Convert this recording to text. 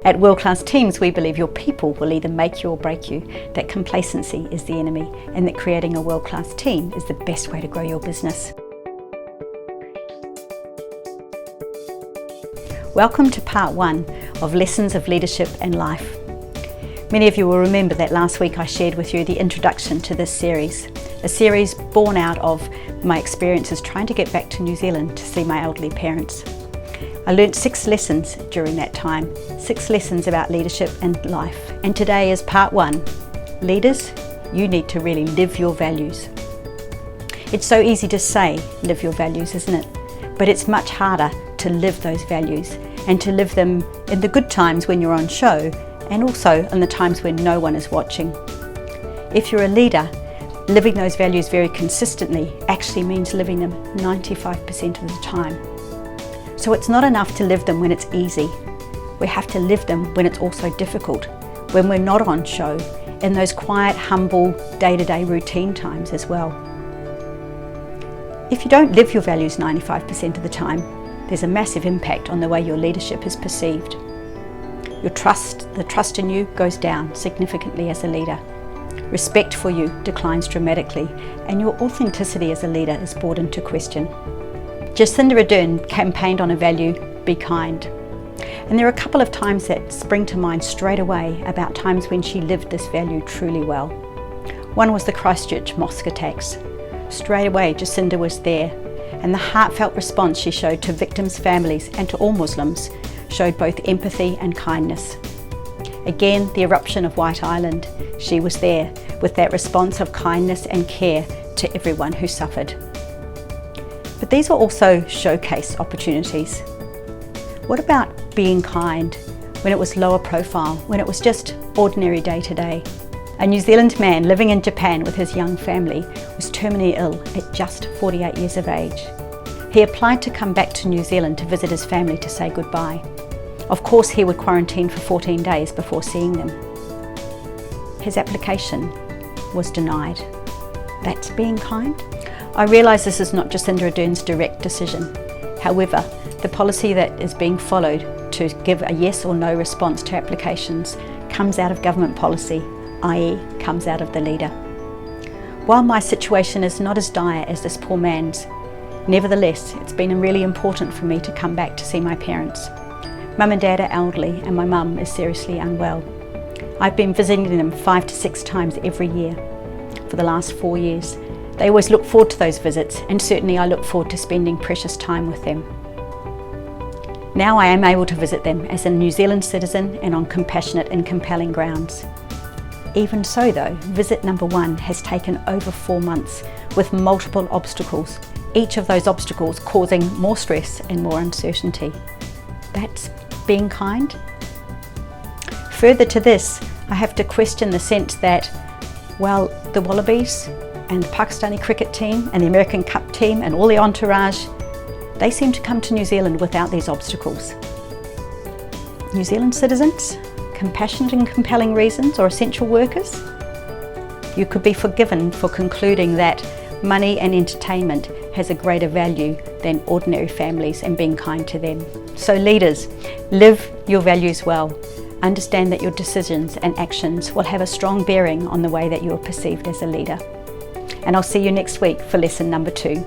At World Class Teams, we believe your people will either make you or break you, that complacency is the enemy, and that creating a world-class team is the best way to grow your business. Welcome to part 1 of Lessons of Leadership and Life. Many of you will remember that last week I shared with you the introduction to this series, a series born out of my experiences trying to get back to New Zealand to see my elderly parents. I learnt 6 lessons during that time, 6 lessons about leadership and life. And today is part 1. Leaders, you need to really live your values. It's so easy to say, live your values, isn't it? But it's much harder to live those values and to live them in the good times when you're on show and also in the times when no one is watching. If you're a leader, living those values very consistently actually means living them 95% of the time. So it's not enough to live them when it's easy. We have to live them when it's also difficult, when we're not on show, in those quiet, humble, day-to-day routine times as well. If you don't live your values 95% of the time, there's a massive impact on the way your leadership is perceived. The trust in you goes down significantly as a leader. Respect for you declines dramatically, and your authenticity as a leader is brought into question. Jacinda Ardern campaigned on a value, be kind. And there are a couple of times that spring to mind straight away about times when she lived this value truly well. One was the Christchurch mosque attacks. Straight away Jacinda was there, and the heartfelt response she showed to victims' families and to all Muslims showed both empathy and kindness. Again, the eruption of White Island, she was there with that response of kindness and care to everyone who suffered. But these are also showcase opportunities. What about being kind when it was lower profile, when it was just ordinary day to day? A New Zealand man living in Japan with his young family was terminally ill at just 48 years of age. He applied to come back to New Zealand to visit his family to say goodbye. Of course, he would quarantine for 14 days before seeing them. His application was denied. That's being kind? I realise this is not Jacinda Ardern's direct decision. However, the policy that is being followed to give a yes or no response to applications comes out of government policy, i.e. comes out of the leader. While my situation is not as dire as this poor man's, nevertheless, it's been really important for me to come back to see my parents. Mum and Dad are elderly and my mum is seriously unwell. I've been visiting them 5 to 6 times every year for the last 4 years. They always look forward to those visits, and certainly I look forward to spending precious time with them. Now I am able to visit them as a New Zealand citizen and on compassionate and compelling grounds. Even so though, visit number 1 has taken over 4 months with multiple obstacles, each of those obstacles causing more stress and more uncertainty. That's being kind. Further to this, I have to question the sense that, well, the Wallabies and the Pakistani cricket team and the American Cup team and all the entourage, they seem to come to New Zealand without these obstacles. New Zealand citizens, compassionate and compelling reasons, or essential workers? You could be forgiven for concluding that money and entertainment has a greater value than ordinary families and being kind to them. So leaders, live your values well. Understand that your decisions and actions will have a strong bearing on the way that you are perceived as a leader. And I'll see you next week for lesson number 2.